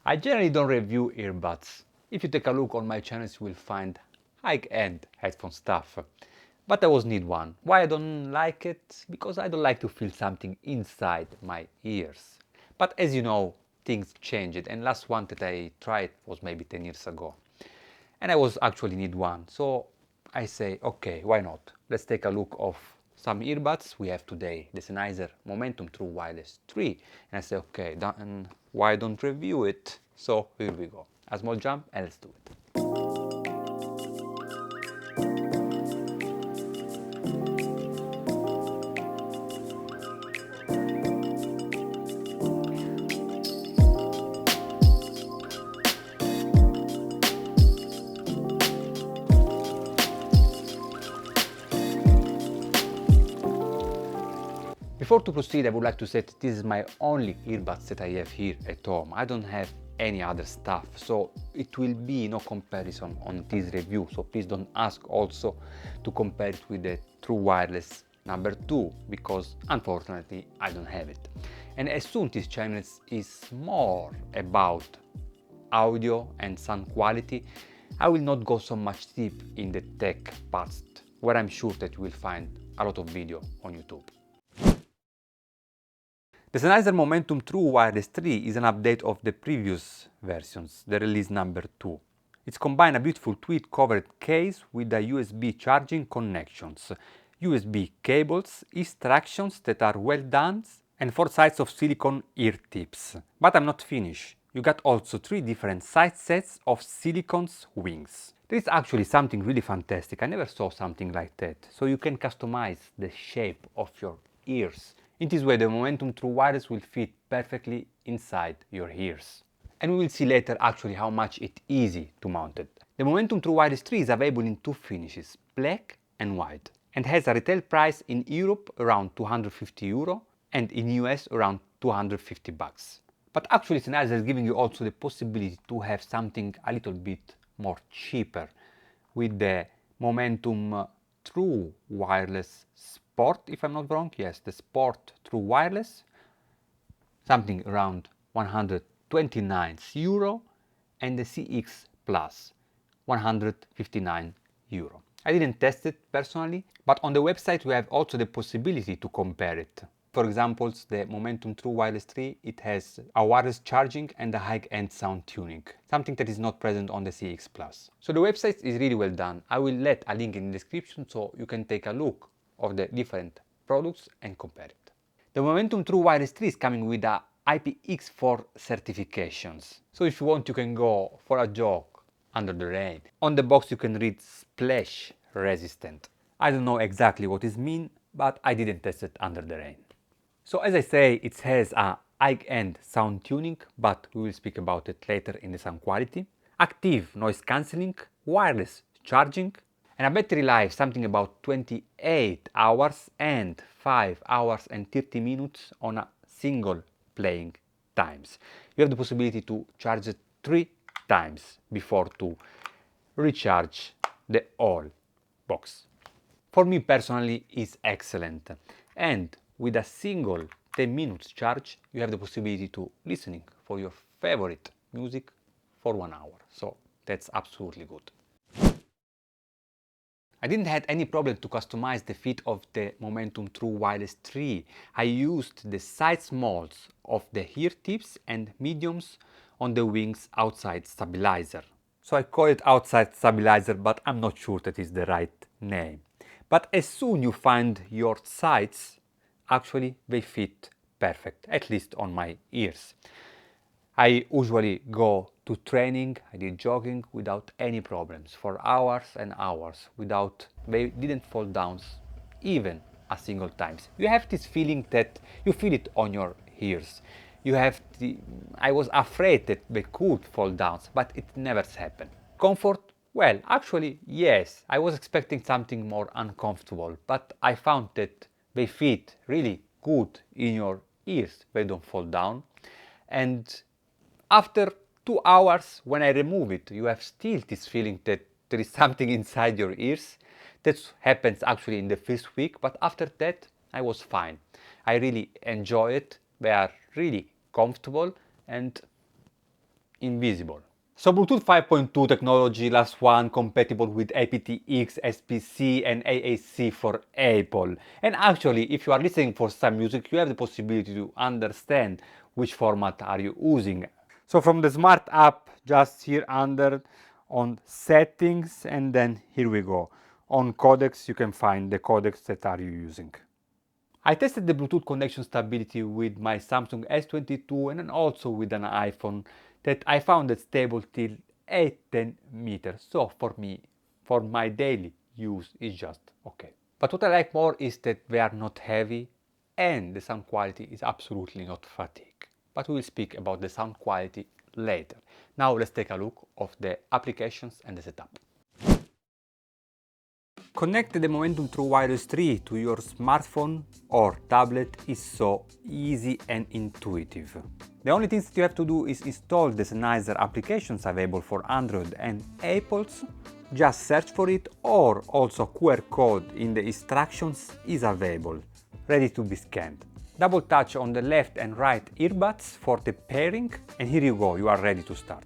I generally don't review earbuds. If you take a look on my channels, you will find high-end headphone stuff. But I always need one. Why I don't like it? Because I don't like to feel something inside my ears. But as you know, things changed, and last one that I tried was maybe 10 years ago. And I was actually need one. So I say, okay, why not? Let's take a look of some earbuds we have today, the Sennheiser Momentum True Wireless 3. And I say, okay, then why don't review it? So here we go. A small jump and let's do it. Before to proceed, I would like to say that this is my only earbuds that I have here at home. I don't have any other stuff, so it will be no comparison on this review. So please don't ask also to compare it with the True Wireless number 2, because unfortunately I don't have it. And as soon this channel is more about audio and sound quality, I will not go so much deep in the tech parts, where I'm sure that you will find a lot of video on YouTube. The Sennheiser Momentum True Wireless 3 is an update of the previous versions, the release number 2. It's combined a beautiful tweed-covered case with a USB charging connections, USB cables, extractions that are well done, and 4 sides of silicone ear tips. But I'm not finished. You got also 3 different size sets of silicone's wings. This is actually something really fantastic. I never saw something like that. So you can customize the shape of your ears. In this way, the Momentum True Wireless will fit perfectly inside your ears. And we will see later actually how much it's easy to mount it. The Momentum True Wireless 3 is available in 2 finishes, black and white, and has a retail price in Europe around €250 and in US around 250 bucks. But actually Sennheiser is giving you also the possibility to have something a little bit more cheaper with the Momentum True Wireless Sport, if I'm not wrong. Yes, the Sport True Wireless, something around €129, and the CX Plus, €159. I didn't test it personally, but on the website we have also the possibility to compare it. For example, the Momentum True Wireless 3, it has a wireless charging and a high-end sound tuning, something that is not present on the CX Plus. So the website is really well done. I will let a link in the description so you can take a look of the different products and compare it. The Momentum True Wireless 3 is coming with a IPX4 certifications. So if you want, you can go for a jog under the rain. On the box you can read splash resistant. I don't know exactly what it means, but I didn't test it under the rain. So as I say, it has a high-end sound tuning, but we will speak about it later in the sound quality. Active noise cancelling, wireless charging, and a battery life something about 28 hours and 5 hours and 30 minutes on a single playing times. You have the possibility to charge it 3 times before to recharge the whole box. For me personally, it's excellent, and with a single 10 minutes charge you have the possibility to listening for your favorite music for 1 hour, so that's absolutely good. I didn't have any problem to customize the fit of the Momentum True Wireless 3. I used the size molds of the ear tips and mediums on the wings outside stabilizer. So I call it outside stabilizer, but I'm not sure that is the right name. But as soon you find your sides, actually they fit perfect, at least on my ears. I usually go to training, I did jogging without any problems for hours and hours they didn't fall down even a single time. You have this feeling that you feel it on your ears. I was afraid that they could fall down, but it never happened. Comfort? Well, actually, yes. I was expecting something more uncomfortable, but I found that they fit really good in your ears. They don't fall down. And after 2 hours, when I remove it, you have still this feeling that there is something inside your ears. That happens actually in the first week, but after that, I was fine. I really enjoy it. They are really comfortable, and invisible. So Bluetooth 5.2 technology, last one, compatible with aptX, SPC and AAC for Apple. And actually, if you are listening for some music, you have the possibility to understand which format are you using. So from the Smart app, just here under on settings, and then here we go. On codecs, you can find the codecs that are you using. I tested the Bluetooth connection stability with my Samsung S22 and then also with an iPhone that I found it stable till 8-10 meters. So for me, for my daily use, it's just okay. But what I like more is that they are not heavy and the sound quality is absolutely not fatigue. But we will speak about the sound quality later. Now let's take a look of the applications and the setup. Connect the Momentum True Wireless 3 to your smartphone or tablet is so easy and intuitive. The only things that you have to do is install the Sennheiser applications available for Android and Apples. Just search for it, or also QR code in the instructions is available, ready to be scanned. Double touch on the left and right earbuds for the pairing, and here you go, you are ready to start.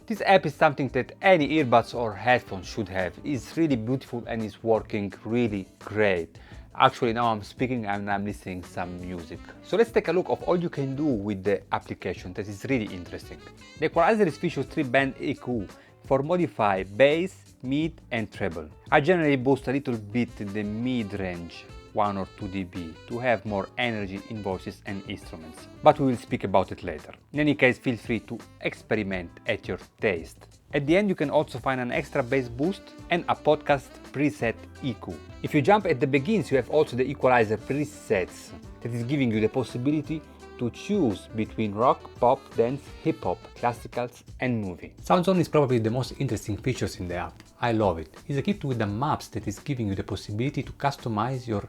This app is something that any earbuds or headphones should have. It's really beautiful and it's working really great. Actually, now I'm speaking and I'm listening some music. So let's take a look of all you can do with the application. That is really interesting. The equalizer is features 3-band EQ for modify bass, mid and treble. I generally boost a little bit in the mid range, 1 or 2 dB, to have more energy in voices and instruments, but we will speak about it later. In any case, feel free to experiment at your taste. At the end you can also find an extra bass boost and a podcast preset EQ. If you jump at the begins, you have also the equalizer presets that is giving you the possibility to choose between rock, pop, dance, hip-hop, classicals and movie. Sound Zone is probably the most interesting features in the app. I love it. It's equipped with the maps that is giving you the possibility to customize your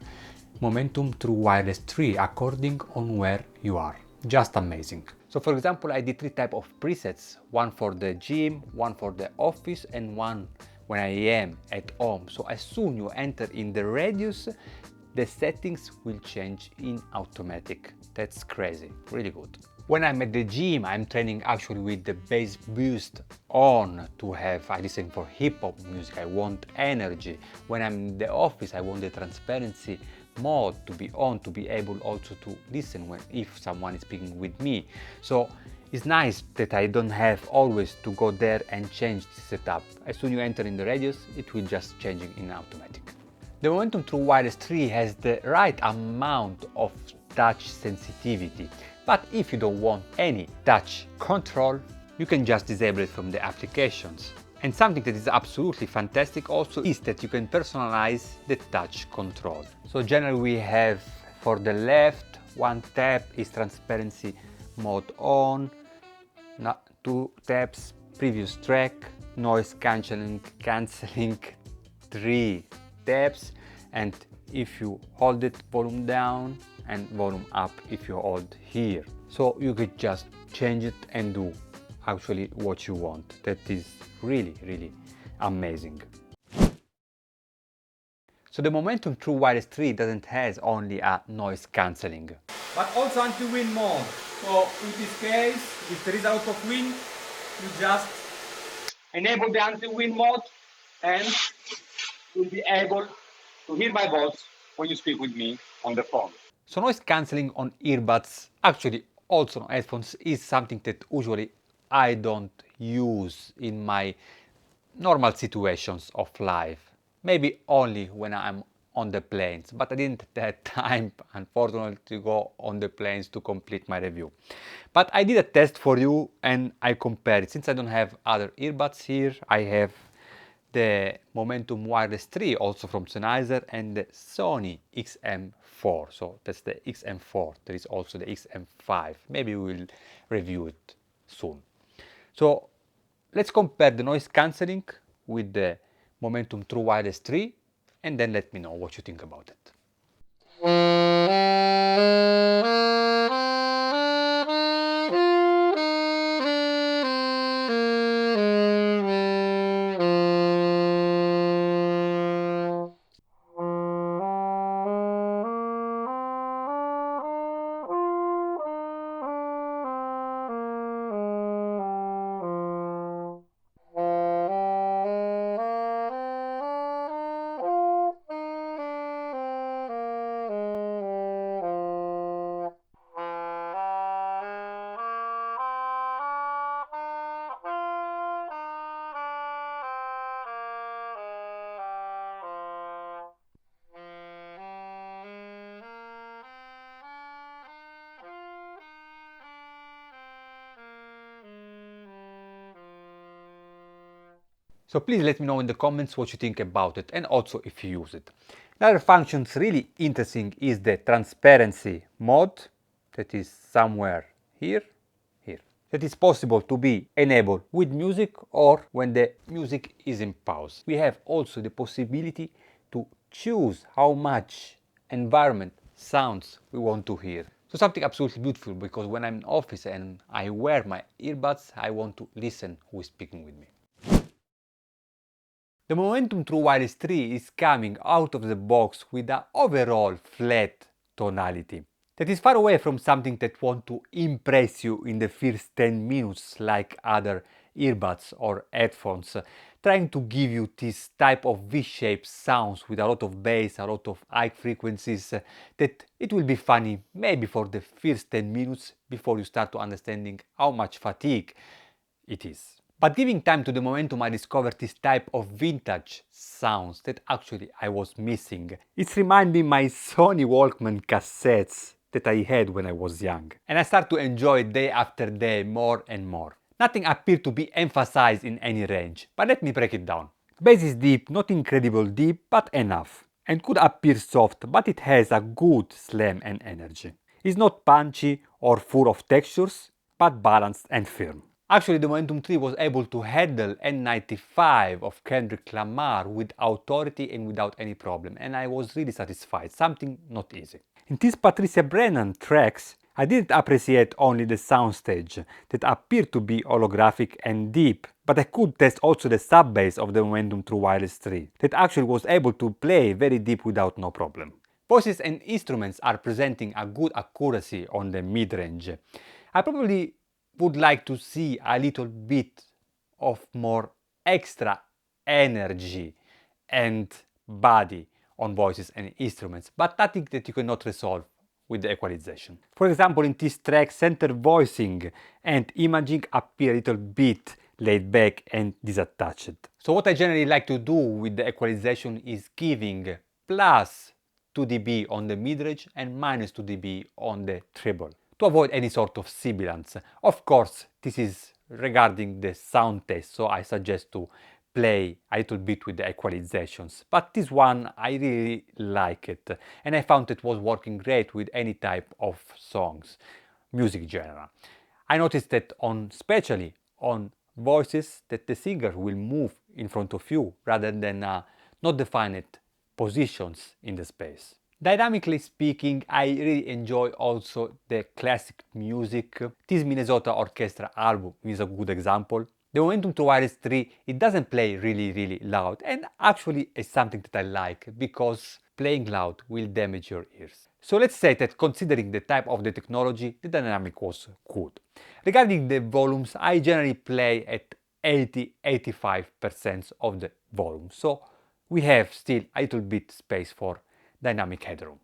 Momentum True Wireless 3 according on where you are. Just amazing. So for example, I did 3 types of presets, one for the gym, one for the office and one when I am at home. So as soon you enter in the radius, the settings will change in automatic. That's crazy, really good. When I'm at the gym, I'm training actually with the bass boost on to have, I listen for hip-hop music, I want energy. When I'm in the office, I want the transparency mode to be on, to be able also to listen if someone is speaking with me. So it's nice that I don't have always to go there and change the setup. As soon as you enter in the radius, it will just change in automatic. The Momentum True Wireless 3 has the right amount of touch sensitivity, but if you don't want any touch control, you can just disable it from the applications. And something that is absolutely fantastic also is that you can personalize the touch control. So generally we have for the left, one tap is transparency mode on, 2 taps, previous track, noise cancelling, 3 taps, and if you hold it, volume down, and volume up if you hold here. So you could just change it and do actually what you want. That is really, really amazing. So the Momentum True Wireless 3 doesn't have only a noise cancelling, but also anti-wind mode. So in this case, if there is out of wind, you just enable the anti-wind mode and you'll be able to hear my voice when you speak with me on the phone. So noise cancelling on earbuds, actually also on headphones, is something that usually I don't use in my normal situations of life. Maybe only when I'm on the planes, but I didn't have time, unfortunately, to go on the planes to complete my review. But I did a test for you and I compared it. Since I don't have other earbuds here, I have the Momentum Wireless 3 also from Sennheiser and the Sony XM4. So that's the XM4. There is also the XM5. Maybe we will review it soon. So let's compare the noise cancelling with the Momentum True Wireless 3 and then let me know what you think about it. So please let me know in the comments what you think about it and also if you use it. Another function that's really interesting is the transparency mode that is somewhere here. That is possible to be enabled with music or when the music is in pause. We have also the possibility to choose how much environment sounds we want to hear. So something absolutely beautiful, because when I'm in office and I wear my earbuds, I want to listen who is speaking with me. The Momentum True Wireless 3 is coming out of the box with an overall flat tonality that is far away from something that wants to impress you in the first 10 minutes like other earbuds or headphones, trying to give you this type of V-shaped sounds with a lot of bass, a lot of high frequencies, that it will be funny maybe for the first 10 minutes before you start to understanding how much fatigue it is. But giving time to the momentum, I discovered this type of vintage sounds that actually I was missing. It reminds me my Sony Walkman cassettes that I had when I was young. And I start to enjoy it day after day more and more. Nothing appeared to be emphasized in any range, but let me break it down. Bass is deep, not incredible deep, but enough. And could appear soft, but it has a good slam and energy. It's not punchy or full of textures, but balanced and firm. Actually, the Momentum 3 was able to handle N95 of Kendrick Lamar with authority and without any problem, and I was really satisfied, something not easy. In these Patricia Brennan tracks, I didn't appreciate only the soundstage that appeared to be holographic and deep, but I could test also the sub-bass of the Momentum True Wireless 3 that actually was able to play very deep without no problem. Voices and instruments are presenting a good accuracy on the mid-range. I probably would like to see a little bit of more extra energy and body on voices and instruments, but nothing that you cannot resolve with the equalization. For example, in this track, center voicing and imaging appear a little bit laid back and disattached. So what I generally like to do with the equalization is giving plus 2 dB on the mid-range and minus 2 dB on the treble, to avoid any sort of sibilance. Of course, this is regarding the sound test, so I suggest to play a little bit with the equalizations. But this one, I really like it, and I found it was working great with any type of songs, music genre. I noticed that especially on voices, that the singer will move in front of you rather than not defined positions in the space. Dynamically speaking, I really enjoy also the classic music. This Minnesota Orchestra album is a good example. The Momentum True Wireless 3, it doesn't play really loud, and actually it's something that I like, because playing loud will damage your ears. So let's say that considering the type of the technology, the dynamic was good. Regarding the volumes, I generally play at 80-85% of the volume, so we have still a little bit space for dynamic headroom.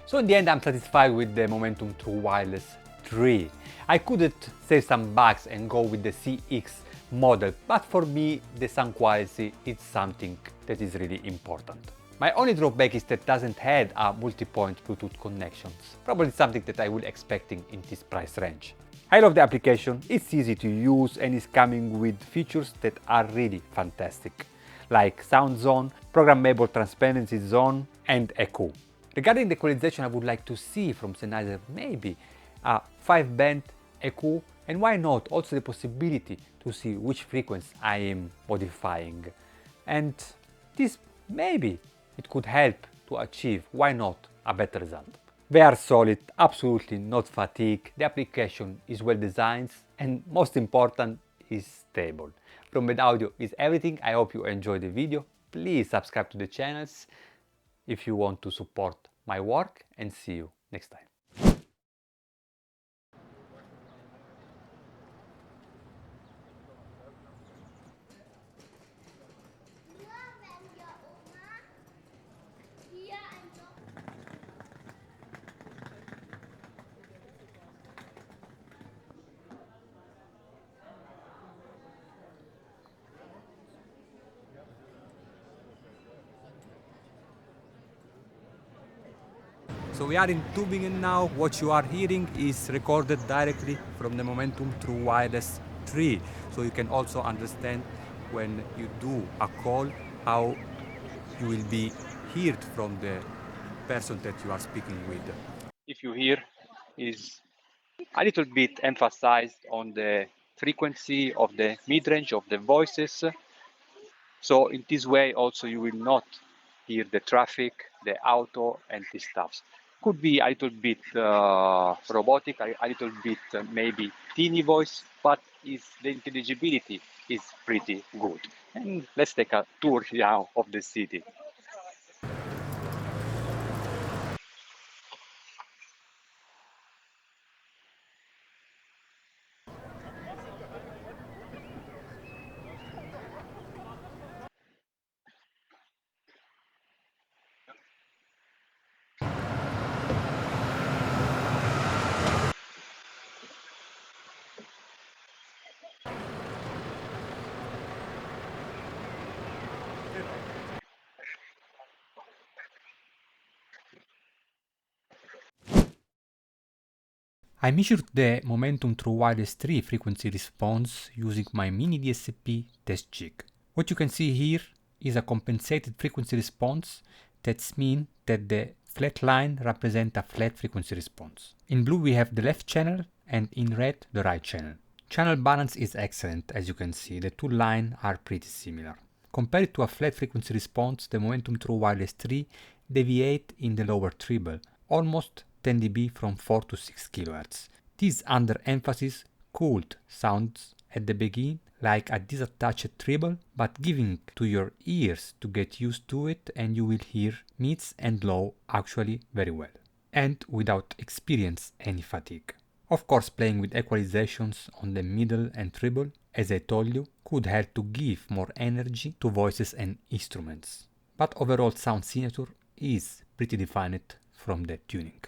So in the end, I'm satisfied with the Momentum True Wireless 3. I couldn't save some bucks and go with the CX model, but for me the sound quality is something that is really important. My only drawback is that it doesn't have a multi-point Bluetooth connections, probably something that I will expecting in this price range. I love the application, it's easy to use and is coming with features that are really fantastic, like Sound Zone, Programmable Transparency Zone and EQ. Regarding the equalization, I would like to see from Sennheiser maybe a 5-band EQ, and why not also the possibility to see which frequency I am modifying. And this maybe it could help to achieve, why not, a better result. They are solid, absolutely not fatigue, the application is well designed, and most important, is stable. From Audio is everything. I hope you enjoyed the video. Please subscribe to the channels if you want to support my work, and see you next time. So we are in Tübingen now. What you are hearing is recorded directly from the Momentum through Wireless 3. So you can also understand when you do a call how you will be heard from the person that you are speaking with. If you hear is a little bit emphasized on the frequency of the mid-range of the voices. So in this way also you will not hear the traffic, the auto and these stuffs. Could be a little bit robotic, a little bit maybe teeny voice, but the intelligibility is pretty good. And let's take a tour now of the city. I measured the momentum through wireless 3 frequency response using my mini DSP test jig. What you can see here is a compensated frequency response. That means that the flat line represents a flat frequency response. In blue we have the left channel and in red the right channel. Channel balance is excellent, as you can see. The two lines are pretty similar. Compared to a flat frequency response, the momentum through wireless 3 deviate in the lower treble, almost 10 dB from 4 to 6 kHz. This underemphasis cooled sounds at the beginning like a disattached treble, but giving to your ears to get used to it and you will hear mids and low actually very well, and without experience any fatigue. Of course, playing with equalizations on the middle and treble, as I told you, could help to give more energy to voices and instruments. But overall sound signature is pretty defined from the tuning.